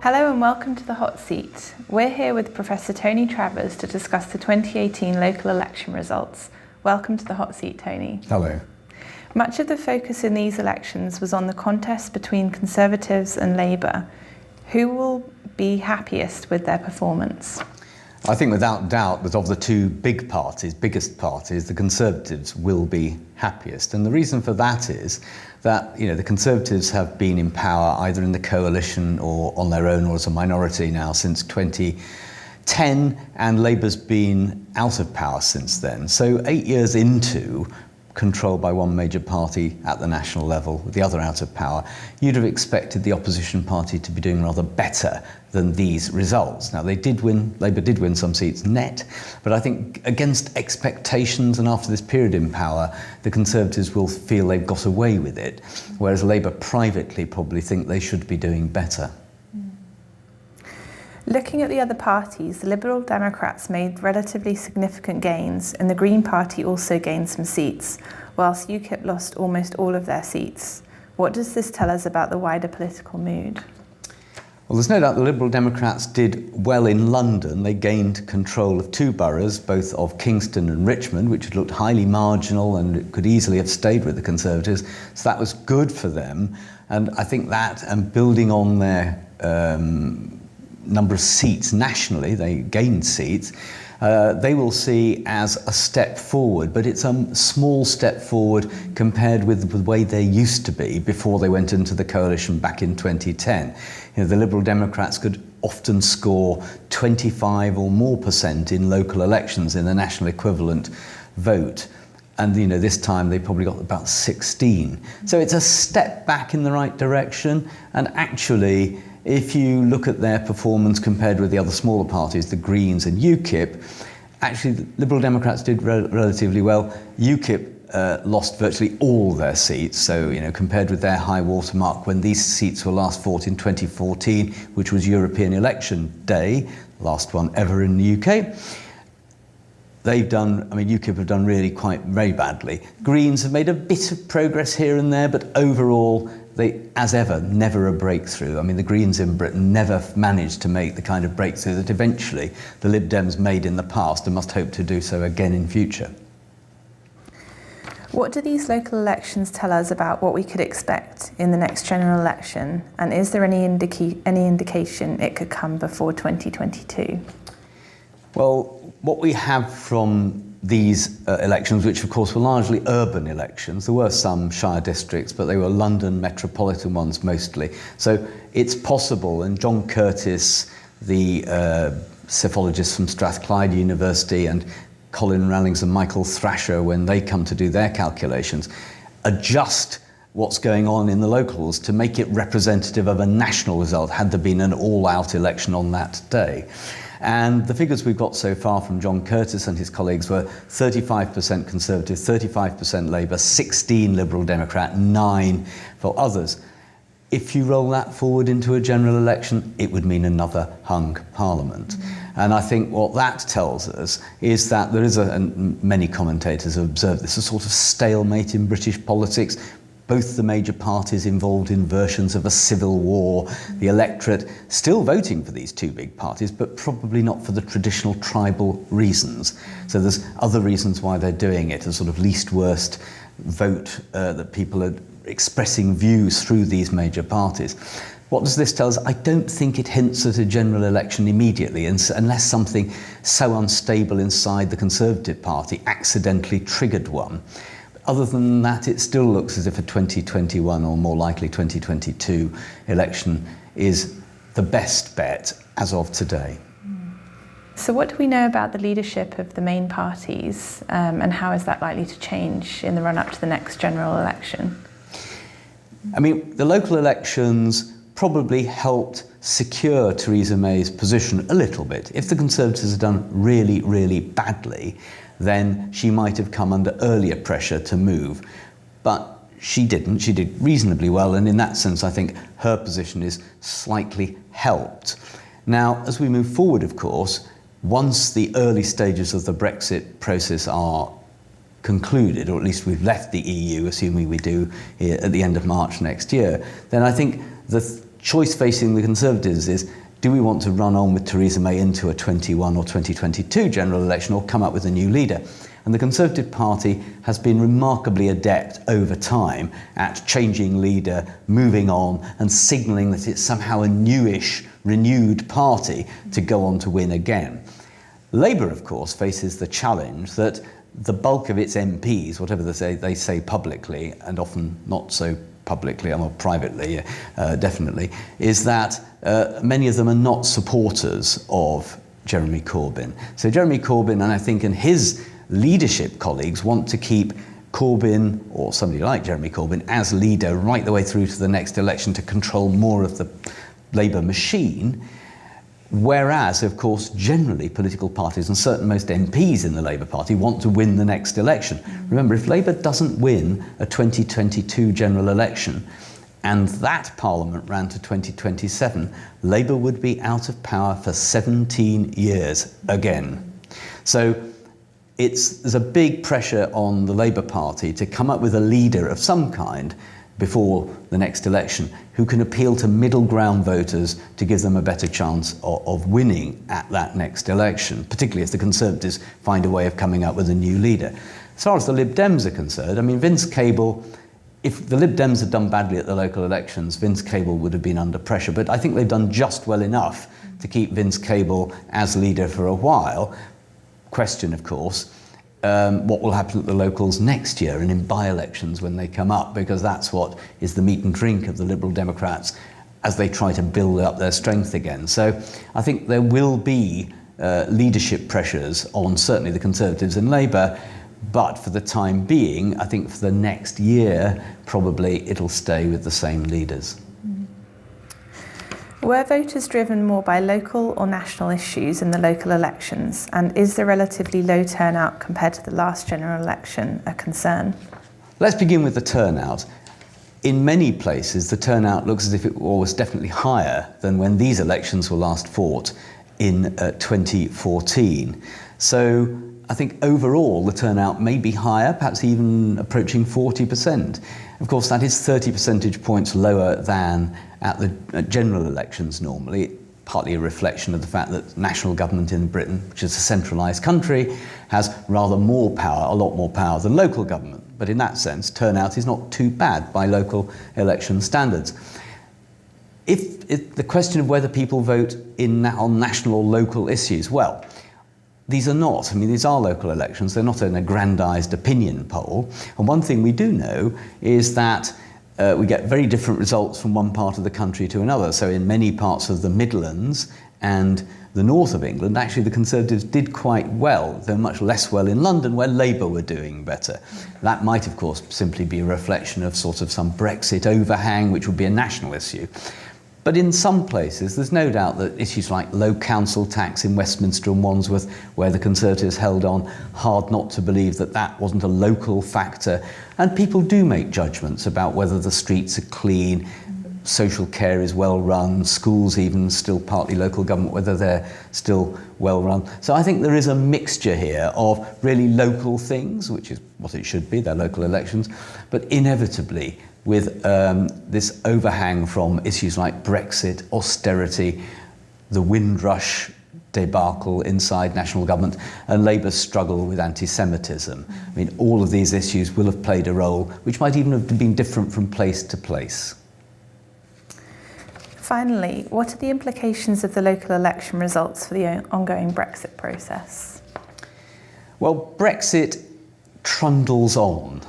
Hello and welcome to the Hot Seat. We're here with Professor Tony Travers to discuss the 2018 local election results. Welcome to the Hot Seat, Tony. Hello. Much of the focus in these elections was on the contest between Conservatives and Labour. Who will be happiest with their performance? I think without doubt that of the two biggest parties, the Conservatives will be happiest. And the reason for that is that, the Conservatives have been in power either in the coalition or on their own or as a minority now since 2010, and Labour's been out of power since then. So 8 years into controlled by one major party at the national level, with the other out of power, you'd have expected the opposition party to be doing rather better than these results. Now, Labour did win some seats net, but I think against expectations and after this period in power, the Conservatives will feel they've got away with it, whereas Labour privately probably think they should be doing better. Looking at the other parties, the Liberal Democrats made relatively significant gains and the Green Party also gained some seats, whilst UKIP lost almost all of their seats. What does this tell us about the wider political mood? Well, there's no doubt the Liberal Democrats did well in London. They gained control of two boroughs, both of Kingston and Richmond, which had looked highly marginal and could easily have stayed with the Conservatives. So that was good for them. And I think that, and building on their number of seats nationally, they gained seats, they will see as a step forward, but it's a small step forward compared with the way they used to be before they went into the coalition back in 2010. The Liberal Democrats could often score 25 or more % in local elections in the national equivalent vote. And this time they probably got about 16. So it's a step back in the right direction, and actually if you look at their performance compared with the other smaller parties, the Greens and UKIP, actually the Liberal Democrats did relatively well. UKIP lost virtually all their seats, so compared with their high watermark when these seats were last fought in 2014, which was European election day, last one ever in the UK. UKIP have done really very badly. Greens have made a bit of progress here and there, but overall, they, as ever, never a breakthrough. The Greens in Britain never managed to make the kind of breakthrough that eventually the Lib Dems made in the past and must hope to do so again in future. What do these local elections tell us about what we could expect in the next general election? And is there any indication it could come before 2022? Well, what we have from these elections, which of course were largely urban elections, there were some shire districts, but they were London metropolitan ones mostly. So it's possible, and John Curtis, the psephologist from Strathclyde University, and Colin Rallings and Michael Thrasher, when they come to do their calculations, adjust what's going on in the locals to make it representative of a national result had there been an all-out election on that day. And the figures we've got so far from John Curtis and his colleagues were 35% Conservative, 35% Labour, 16 Liberal Democrat, 9 for others. If you roll that forward into a general election, it would mean another hung parliament. And I think what that tells us is that there is, and many commentators have observed this, a sort of stalemate in British politics. Both the major parties involved in versions of a civil war, the electorate still voting for these two big parties, but probably not for the traditional tribal reasons. So there's other reasons why they're doing it, a sort of least worst vote that people are expressing views through these major parties. What does this tell us? I don't think it hints at a general election immediately, unless something so unstable inside the Conservative Party accidentally triggered one. Other than that, it still looks as if a 2021 or more likely 2022 election is the best bet as of today. So what do we know about the leadership of the main parties and how is that likely to change in the run-up to the next general election? The local elections probably helped secure Theresa May's position a little bit. If the Conservatives had done really, really badly, then she might have come under earlier pressure to move. But she didn't. She did reasonably well, and in that sense, I think her position is slightly helped. Now, as we move forward, of course, once the early stages of the Brexit process are concluded, or at least we've left the EU, assuming we do at the end of March next year, then I think the choice facing the Conservatives is, do we want to run on with Theresa May into a 21 or 2022 general election, or come up with a new leader? And the Conservative Party has been remarkably adept over time at changing leader, moving on, and signalling that it's somehow a newish, renewed party to go on to win again. Labour, of course, faces the challenge that the bulk of its MPs, whatever they say publicly, and often not so publicly, or privately, definitely, is that many of them are not supporters of Jeremy Corbyn. So Jeremy Corbyn, and I think, and his leadership colleagues want to keep Corbyn, or somebody like Jeremy Corbyn, as leader right the way through to the next election to control more of the Labour machine. Whereas, of course, generally political parties and certain most MPs in the Labour Party want to win the next election. Remember, if Labour doesn't win a 2022 general election and that Parliament ran to 2027, Labour would be out of power for 17 years again. So there's a big pressure on the Labour Party to come up with a leader of some kind before the next election who can appeal to middle ground voters to give them a better chance of winning at that next election, particularly if the Conservatives find a way of coming up with a new leader. As far as the Lib Dems are concerned, I mean, Vince Cable, if the Lib Dems had done badly at the local elections, Vince Cable would have been under pressure, but I think they've done just well enough to keep Vince Cable as leader for a while. Question, of course, what will happen at the locals next year and in by-elections when they come up, because that's what is the meat and drink of the Liberal Democrats as they try to build up their strength again. So I think there will be leadership pressures on certainly the Conservatives and Labour, but for the time being, I think for the next year, probably it'll stay with the same leaders. Were voters driven more by local or national issues in the local elections? And is the relatively low turnout compared to the last general election a concern? Let's begin with the turnout. In many places, the turnout looks as if it was definitely higher than when these elections were last fought in 2014. So I think overall the turnout may be higher, perhaps even approaching 40%. Of course, that is 30 percentage points lower than at the general elections normally, partly a reflection of the fact that national government in Britain, which is a centralised country, has rather more power, a lot more power than local government. But in that sense, turnout is not too bad by local election standards. If the question of whether people vote on national or local issues, well, these are not. I mean, these are local elections. They're not an aggrandised opinion poll. And one thing we do know is that we get very different results from one part of the country to another. So in many parts of the Midlands and the north of England, actually the Conservatives did quite well, though much less well in London, where Labour were doing better. That might, of course, simply be a reflection of sort of some Brexit overhang, which would be a national issue. But in some places, there's no doubt that issues like low council tax in Westminster and Wandsworth, where the Conservatives held on, hard not to believe that that wasn't a local factor. And people do make judgments about whether the streets are clean, social care is well run, schools even still partly local government, whether they're still well run. So I think there is a mixture here of really local things, which is what it should be, they're local elections, but inevitably with this overhang from issues like Brexit, austerity, the Windrush debacle inside national government, and Labour's struggle with anti-Semitism. I mean, all of these issues will have played a role, which might even have been different from place to place. Finally, what are the implications of the local election results for the ongoing Brexit process? Well, Brexit trundles on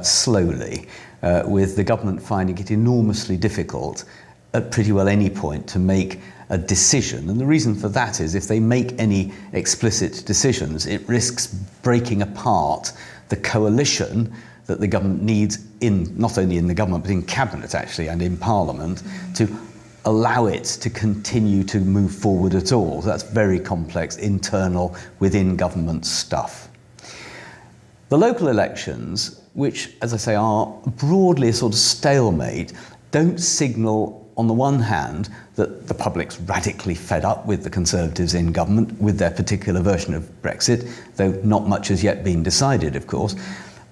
slowly, with the government finding it enormously difficult at pretty well any point to make a decision. And the reason for that is if they make any explicit decisions, it risks breaking apart the coalition that the government needs not only in the government, but in cabinet actually, and in Parliament, to allow it to continue to move forward at all. So that's very complex, internal, within government stuff. The local elections, which, as I say, are broadly a sort of stalemate, don't signal, on the one hand, that the public's radically fed up with the Conservatives in government, with their particular version of Brexit, though not much has yet been decided, of course,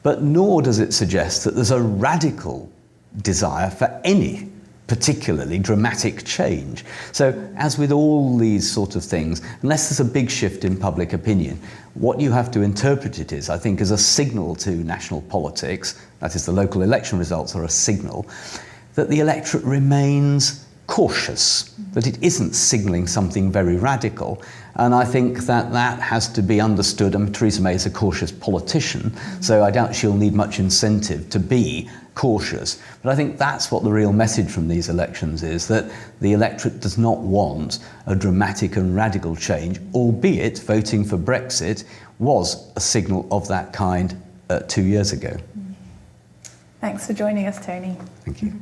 but nor does it suggest that there's a radical desire for any particularly dramatic change. So as with all these sort of things, unless there's a big shift in public opinion, what you have to interpret it is, I think, as a signal to national politics, that is the local election results are a signal, that the electorate remains cautious, that it isn't signalling something very radical. And I think that that has to be understood. And Theresa May is a cautious politician, so I doubt she'll need much incentive to be cautious. But I think that's what the real message from these elections is, that the electorate does not want a dramatic and radical change, albeit voting for Brexit was a signal of that kind 2 years ago. Thanks for joining us, Tony. Thank you.